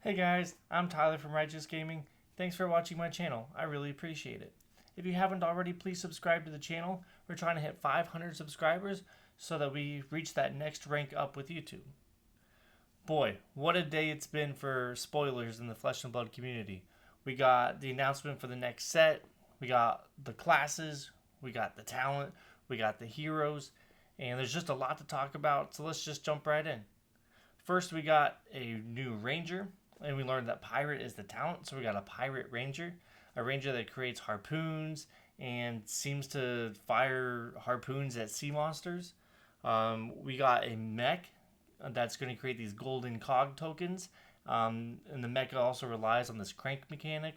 Hey guys, I'm Tyler from Righteous Gaming. Thanks for watching my channel. I really appreciate it. If you haven't already, please subscribe to the channel. We're trying to hit 500 subscribers so that we reach that next rank up with YouTube. Boy, what a day it's been for spoilers in the Flesh and Blood community. We got the announcement for the next set, we got the classes, we got the talent, we got the heroes, and there's just a lot to talk about, so let's just jump right in. First, we got a new ranger, and we learned that pirate is the talent, so we got a pirate ranger, a ranger that creates harpoons and seems to fire harpoons at sea monsters. We got a mech that's going to create these golden cog tokens, and the mecha also relies on this crank mechanic.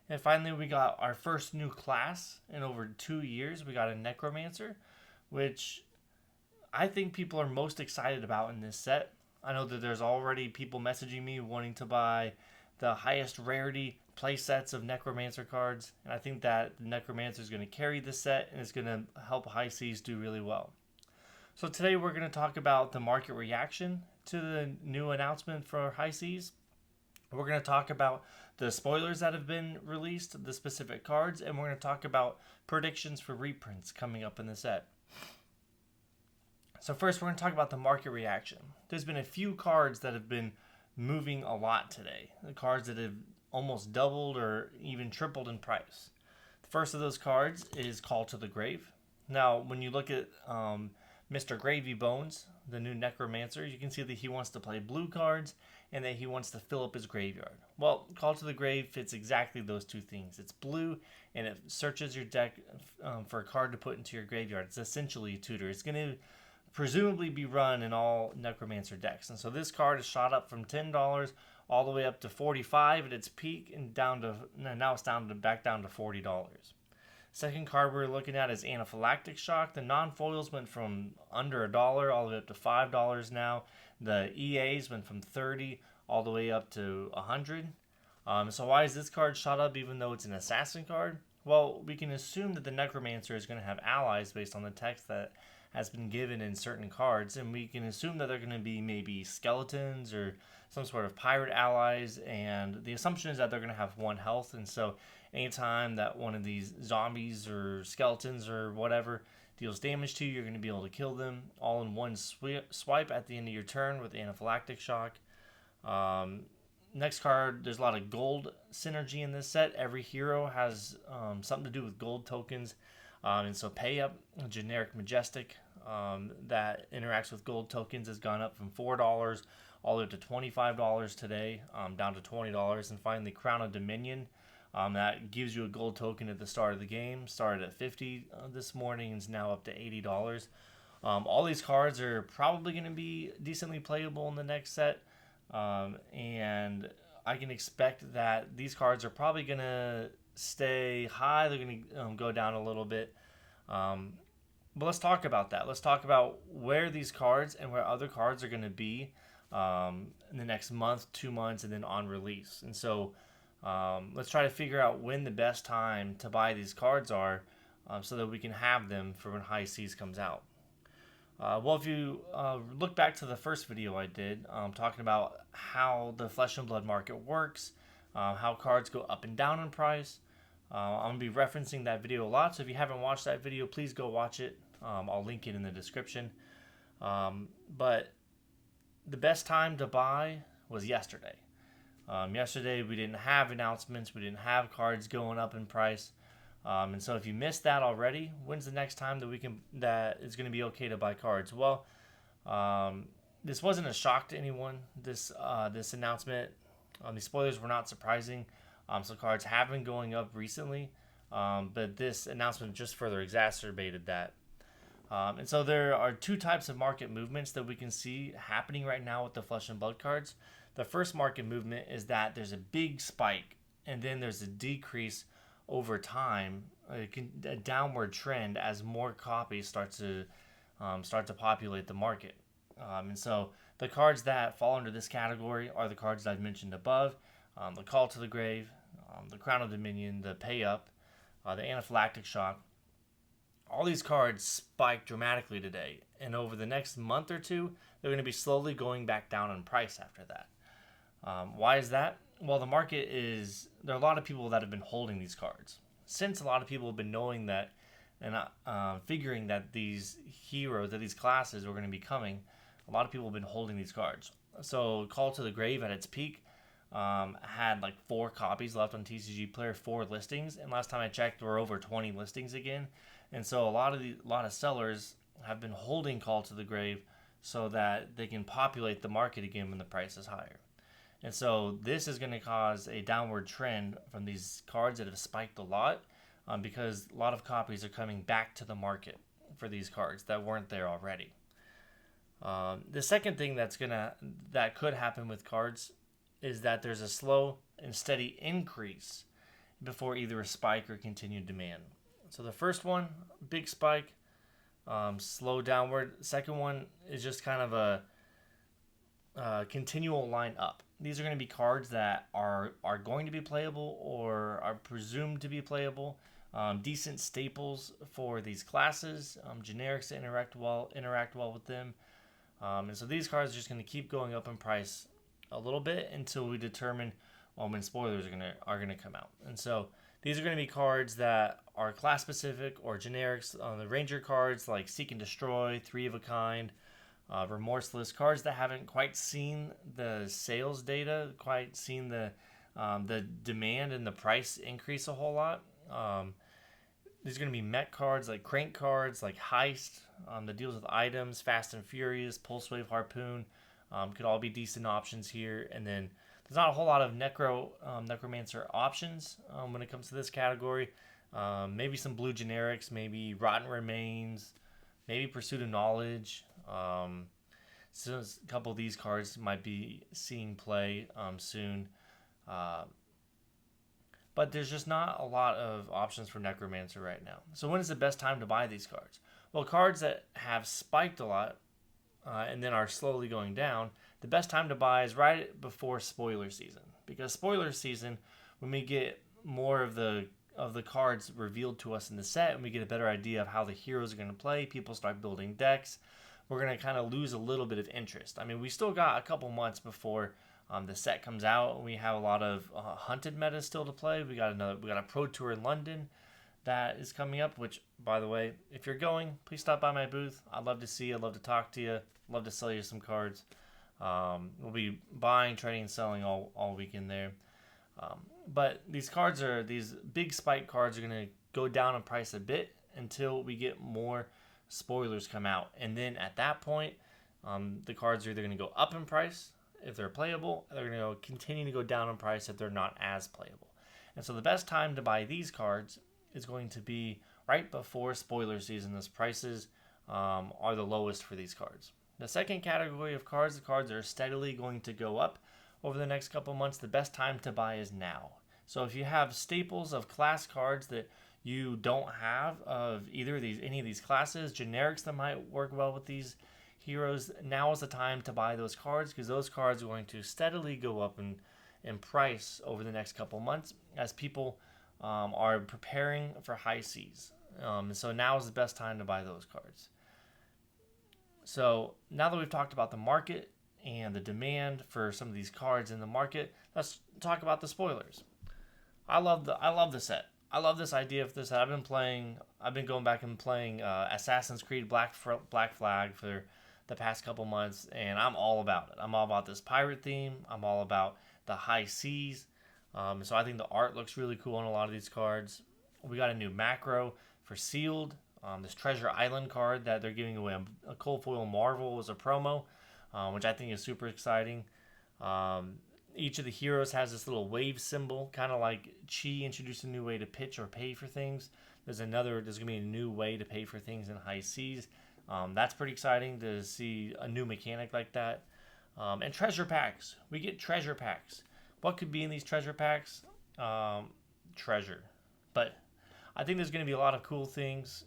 And finally, we got our first new class in over 2 years. We got a necromancer, which I think people are most excited about in this set. I know that there's already people messaging me wanting to buy the highest rarity play sets of Necromancer cards, and I think that the Necromancer is going to carry this set and it's going to help High Seas do really well. So today we're going to talk about the market reaction to the new announcement for High Seas. We're going to talk about the spoilers that have been released, the specific cards, and we're going to talk about predictions for reprints coming up in the set. So first, we're going to talk about the market reaction. There's been a few cards that have been moving a lot today. The cards that have almost doubled or even tripled in price. The first of those cards is Call to the Grave. Now, when you look at Mr. Gravy Bones, the new Necromancer, you can see that he wants to play blue cards and that he wants to fill up his graveyard. Well, Call to the Grave fits exactly those two things. It's blue and it searches your deck for a card to put into your graveyard. It's essentially a tutor. It's going to presumably be run in all Necromancer decks. And so this card is shot up from $10 all the way up to $45 at its peak, and now it's back down to $40. Second card we're looking at is Anaphylactic Shock. The non-foils went from under $1 all the way up to $5 now. The EAs went from $30 all the way up to $100. So why is this card shot up even though it's an assassin card? Well, we can assume that the Necromancer is going to have allies based on the text that has been given in certain cards, and we can assume that they're going to be maybe skeletons or some sort of pirate allies, and the assumption is that they're going to have 1 health, and so anytime that one of these zombies or skeletons or whatever deals damage to you, you're going to be able to kill them all in one swipe at the end of your turn with Anaphylactic Shock. Next card, there's a lot of gold synergy in this set. Every hero has something to do with gold tokens. And so Pay Up, a generic Majestic that interacts with gold tokens, has gone up from $4 all the way up to $25 today, down to $20. And finally, Crown of Dominion, that gives you a gold token at the start of the game. Started at $50 this morning and is now up to $80. All these cards are probably going to be decently playable in the next set. And I can expect that these cards are probably going to stay high. They're going to go down a little bit. But let's talk about that. Let's talk about where these cards and where other cards are going to be in the next month, 2 months, and then on release. And so let's try to figure out when the best time to buy these cards are so that we can have them for when High Seas comes out. Well, if you look back to the first video I did talking about how the Flesh and Blood market works, how cards go up and down in price, I'm going to be referencing that video a lot, so if you haven't watched that video, please go watch it. I'll link it in the description. But the best time to buy was yesterday. Yesterday we didn't have announcements, we didn't have cards going up in price. And so if you missed that already, when's the next time that it's going to be okay to buy cards? Well, this wasn't a shock to anyone. This announcement, these spoilers were not surprising. So cards have been going up recently, but this announcement just further exacerbated that. And so there are 2 types of market movements that we can see happening right now with the Flesh and Blood cards. The first market movement is that there's a big spike, and then there's a decrease over time, a downward trend as more copies start to populate the market. And so the cards that fall under this category are the cards that I've mentioned above: the Call to the Grave, the Crown of Dominion, the Pay Up, the Anaphylactic Shock. All these cards spiked dramatically today, and over the next month or two, they're going to be slowly going back down in price after that. Why is that? Well, the market is, there are a lot of people that have been holding these cards. Since a lot of people have been knowing that and figuring that these heroes, that these classes were going to be coming, a lot of people have been holding these cards. So Call to the Grave at its peak had like 4 copies left on TCG Player, 4 listings, and last time I checked, there were over 20 listings again. And so a lot of sellers have been holding Call to the Grave so that they can populate the market again when the price is higher. And so this is going to cause a downward trend from these cards that have spiked a lot, because a lot of copies are coming back to the market for these cards that weren't there already. The second thing that could happen with cards is that there's a slow and steady increase before either a spike or continued demand. So the first one, big spike, slow downward. Second one is just kind of a continual line up. These are going to be cards that are going to be playable or are presumed to be playable. Decent staples for these classes, generics that interact well with them, and so these cards are just going to keep going up in price a little bit until we determine when spoilers are gonna come out. And so these are going to be cards that are class specific or generics. The Ranger cards like Seek and Destroy, 3 of a Kind, Remorseless, cards that haven't quite seen the sales data, quite seen the demand and the price increase a whole lot. There's going to be mech cards like Crank cards, like Heist, that deals with items, Fast and Furious, Pulse Wave, Harpoon, could all be decent options here. And then there's not a whole lot of Necromancer options when it comes to this category. Maybe some blue generics, maybe Rotten Remains, maybe Pursuit of Knowledge. So a couple of these cards might be seeing play soon. But there's just not a lot of options for Necromancer right now. So when is the best time to buy these cards? Well, cards that have spiked a lot and then are slowly going down, the best time to buy is right before spoiler season. Because spoiler season, when we get more of the cards revealed to us in the set and we get a better idea of how the heroes are going to play, people start building decks, we're going to kind of lose a little bit of interest. I mean, we still got a couple months before the set comes out. We have a lot of hunted metas still to play. We got a pro tour in London that is coming up, which, by the way, if you're going, please stop by my booth. I'd love to see you. I'd love to talk to you. I'd love to sell you some cards. We'll be buying, trading, and selling all weekend there. But these big spike cards are going to go down in price a bit until we get more spoilers come out. And then at that point, the cards are either going to go up in price if they're playable, they're going to continue to go down in price if they're not as playable. And so the best time to buy these cards is going to be right before spoiler season, as prices are the lowest for these cards. The second category of cards, the cards that are steadily going to go up over the next couple months, the best time to buy is now. So if you have staples of class cards that you don't have of any of these classes, generics that might work well with these heroes, now is the time to buy those cards, because those cards are going to steadily go up in price over the next couple months as people are preparing for high seas. So now is the best time to buy those cards. So now that we've talked about the market and the demand for some of these cards in the market, let's talk about the spoilers. I love the set. I love this idea of this set. I've been going back and playing Assassin's Creed Black Flag for the past couple months, and I'm all about it. I'm all about this pirate theme. I'm all about the high seas. So I think the art looks really cool on a lot of these cards. We got a new macro for Sealed. This Treasure Island card that they're giving away, a Cold Foil Marvel as a promo, which I think is super exciting. Each of the heroes has this little wave symbol, kind of like Chi introduced a new way to pitch or pay for things. There's going to be a new way to pay for things in high seas. That's pretty exciting to see a new mechanic like that. And treasure packs. We get treasure packs. What could be in these treasure packs? Treasure. But I think there's going to be a lot of cool things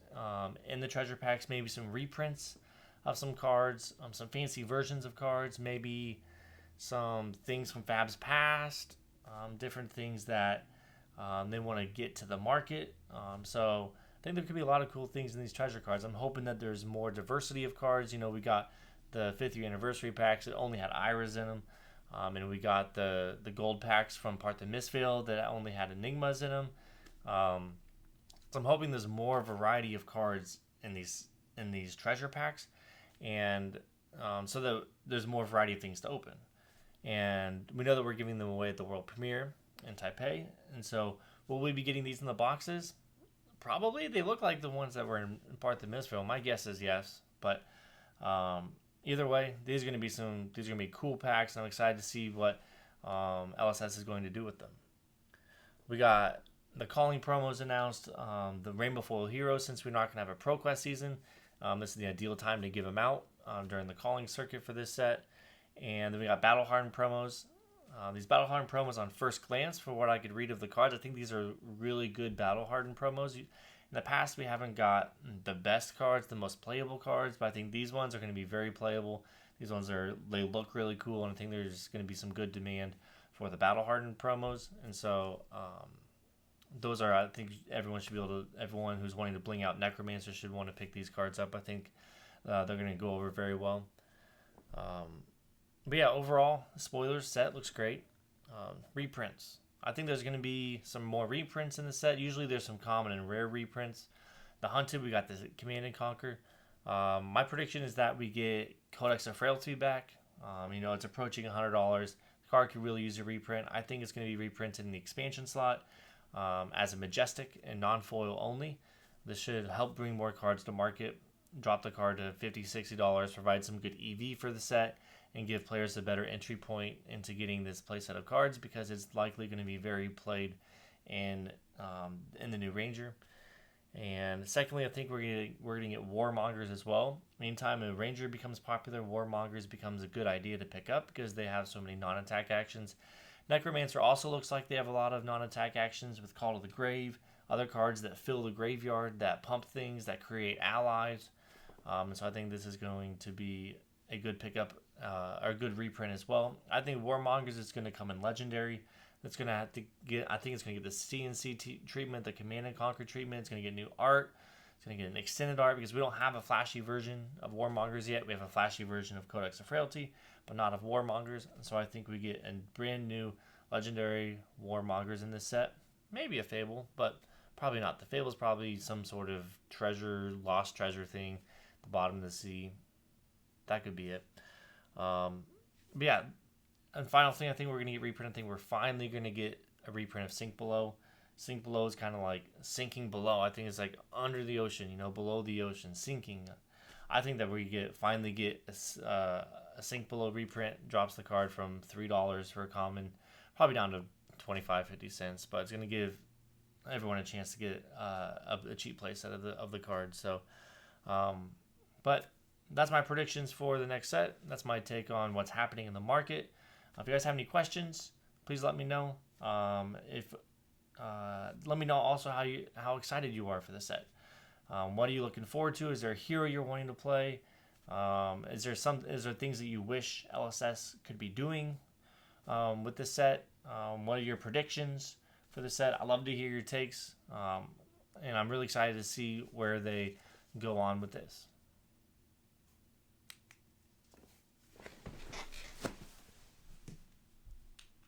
in the treasure packs. Maybe some reprints of some cards, some fancy versions of cards, maybe some things from Fab's past, different things that they want to get to the market. So I think there could be a lot of cool things in these treasure cards. I'm hoping that there's more diversity of cards. We got the 5th year anniversary packs that only had Iras in them. And we got the gold packs from Part the Mistfield that only had Enigmas in them. Um, so I'm hoping there's more variety of cards in these treasure packs, and so that there's more variety of things to open. And we know that we're giving them away at the world premiere in Taipei, and so will we be getting these in the boxes? Probably. They look like the ones that were in Part the Mistfield. My guess is yes, but either way, these are going to be cool packs, and I'm excited to see what LSS is going to do with them. We got the calling promos announced. The Rainbow Foil Heroes, since we're not going to have a Pro Quest season, this is the ideal time to give them out during the calling circuit for this set. And then we got Battle Hardened promos. These Battle Hardened promos, on first glance, for what I could read of the cards, I think these are really good Battle Hardened promos. In the past, we haven't got the best cards, the most playable cards, but I think these ones are going to be very playable. These ones they look really cool, and I think there's going to be some good demand for the Battle Hardened promos. And so those are, I think everyone who's wanting to bling out Necromancer should want to pick these cards up. I think they're going to go over very well. But yeah, overall, the spoilers set looks great. Reprints. I think there's going to be some more reprints in the set. Usually there's some common and rare reprints. The Hunted, we got the Command and Conquer. My prediction is that we get Codex of Frailty back. It's approaching $100. The card could really use a reprint. I think it's going to be reprinted in the expansion slot as a Majestic and non-foil only. This should help bring more cards to market. Drop the card to $50, $60, provide some good EV for the set, and give players a better entry point into getting this playset of cards, because it's likely going to be very played in the new Ranger. And secondly, I think we're going to get Warmongers as well. Meantime, a Ranger becomes popular, Warmongers becomes a good idea to pick up because they have so many non-attack actions. Necromancer also looks like they have a lot of non-attack actions with Call to the Grave, other cards that fill the graveyard, that pump things, that create allies. And so I think this is going to be a good pickup, or a good reprint as well. I think Warmongers is going to come in Legendary. That's going to have to get, I think it's going to get the CNC treatment, the Command and Conquer treatment. It's going to get new art. It's going to get an extended art, because we don't have a flashy version of Warmongers yet. We have a flashy version of Codex of Frailty, but not of Warmongers. And so I think we get a brand new Legendary Warmongers in this set. Maybe a Fable, but probably not. The Fable is probably some sort of lost treasure thing at the bottom of the sea. That could be it. But yeah, and final thing, I think we're going to get reprint. I think we're finally going to get a reprint of Sink Below. Sink Below is kind of like sinking below. I think it's like under the ocean, below the ocean, sinking. I think that we finally get a Sink Below reprint. Drops the card from $3 for a common, probably down to 25, 50 cents. But it's going to give everyone a chance to get a cheap playset of the card. So, but that's my predictions for the next set. That's my take on what's happening in the market. If you guys have any questions, please let me know. Let me know also how excited you are for the set. What are you looking forward to? Is there a hero you're wanting to play? Is there things that you wish LSS could be doing with this set? What are your predictions for the set? I'd love to hear your takes, and I'm really excited to see where they go on with this.